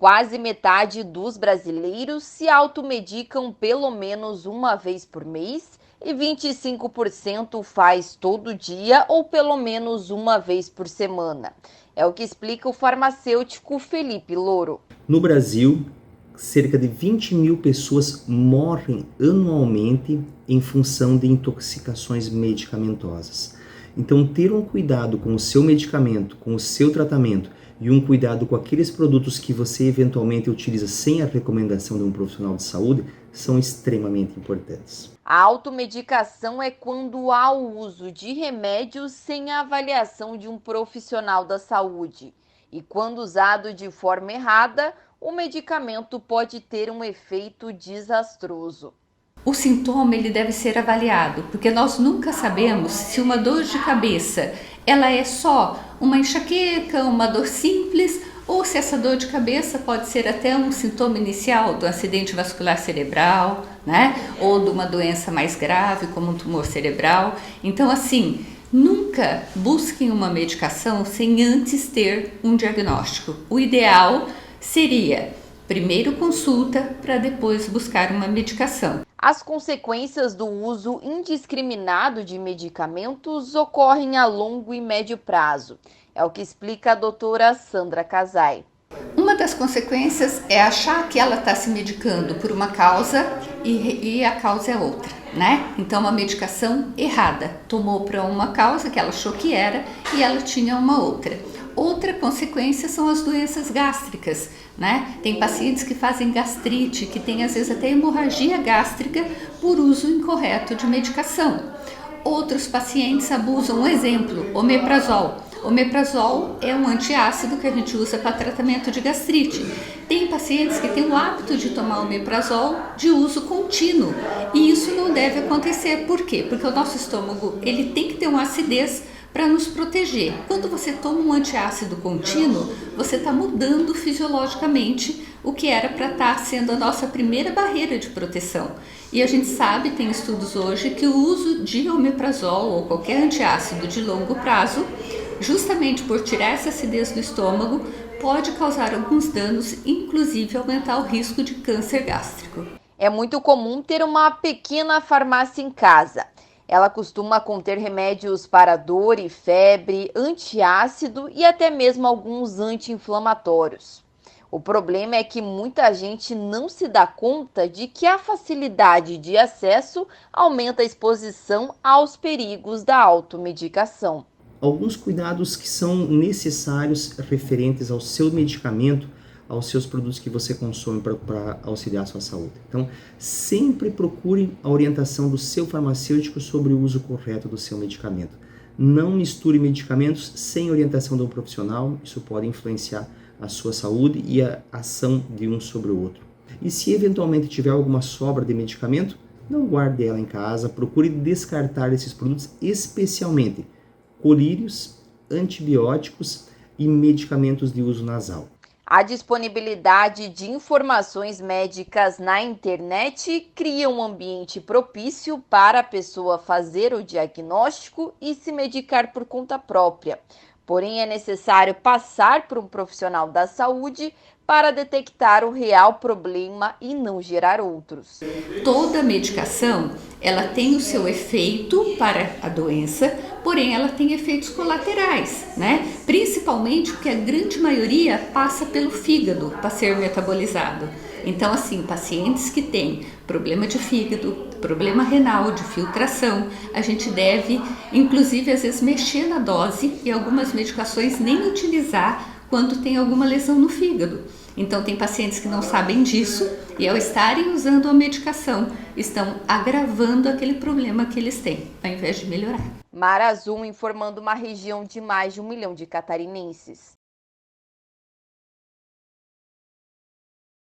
Quase metade dos brasileiros se automedicam pelo menos uma vez por mês e 25% faz todo dia ou pelo menos uma vez por semana. É o que explica o farmacêutico Felipe Louro. No Brasil, cerca de 20 mil pessoas morrem anualmente em função de intoxicações medicamentosas. Então, ter um cuidado com o seu medicamento, com o seu tratamento e um cuidado com aqueles produtos que você eventualmente utiliza sem a recomendação de um profissional de saúde são extremamente importantes. A automedicação é quando há o uso de remédios sem a avaliação de um profissional da saúde. E quando usado de forma errada, o medicamento pode ter um efeito desastroso. O sintoma ele deve ser avaliado, porque nós nunca sabemos se uma dor de cabeça ela é só uma enxaqueca, uma dor simples, ou se essa dor de cabeça pode ser até um sintoma inicial do acidente vascular cerebral, né? Ou de uma doença mais grave, como um tumor cerebral. Então, assim, nunca busquem uma medicação sem antes ter um diagnóstico. O ideal seria primeiro consulta para depois buscar uma medicação. As consequências do uso indiscriminado de medicamentos ocorrem a longo e médio prazo. É o que explica a doutora Sandra Casai. Uma das consequências é achar que ela está se medicando por uma causa e a causa é outra, né? Então, uma medicação errada. Tomou para uma causa que ela achou que era e ela tinha uma outra. Outra consequência são as doenças gástricas, né? Tem pacientes que fazem gastrite, que tem às vezes até hemorragia gástrica por uso incorreto de medicação. Outros pacientes abusam, um exemplo, omeprazol. Omeprazol é um antiácido que a gente usa para tratamento de gastrite. Tem pacientes que têm o hábito de tomar omeprazol de uso contínuo e isso não deve acontecer. Por quê? Porque o nosso estômago ele tem que ter uma acidez para nos proteger. Quando você toma um antiácido contínuo, você está mudando fisiologicamente o que era para estar sendo a nossa primeira barreira de proteção. E a gente sabe, tem estudos hoje, que o uso de omeprazol ou qualquer antiácido de longo prazo, justamente por tirar essa acidez do estômago, pode causar alguns danos, inclusive aumentar o risco de câncer gástrico. É muito comum ter uma pequena farmácia em casa. Ela costuma conter remédios para dor e febre, antiácido e até mesmo alguns anti-inflamatórios. O problema é que muita gente não se dá conta de que a facilidade de acesso aumenta a exposição aos perigos da automedicação. Alguns cuidados que são necessários referentes ao seu medicamento, aos seus produtos que você consome para auxiliar a sua saúde. Então, sempre procure a orientação do seu farmacêutico sobre o uso correto do seu medicamento. Não misture medicamentos sem orientação de um profissional, isso pode influenciar a sua saúde e a ação de um sobre o outro. E se eventualmente tiver alguma sobra de medicamento, não guarde ela em casa, procure descartar esses produtos, especialmente colírios, antibióticos e medicamentos de uso nasal. A disponibilidade de informações médicas na internet cria um ambiente propício para a pessoa fazer o diagnóstico e se medicar por conta própria. Porém, é necessário passar por um profissional da saúde para detectar o real problema e não gerar outros. Toda medicação, ela tem o seu efeito para a doença, porém ela tem efeitos colaterais, né? Principalmente porque a grande maioria passa pelo fígado para ser metabolizado. Então, assim, pacientes que têm problema de fígado, problema renal, de filtração, a gente deve, inclusive, às vezes mexer na dose e algumas medicações nem utilizar quando tem alguma lesão no fígado. Então, tem pacientes que não sabem disso e, ao estarem usando a medicação, estão agravando aquele problema que eles têm, ao invés de melhorar. Mar Azul informando uma região de mais de 1 milhão de catarinenses.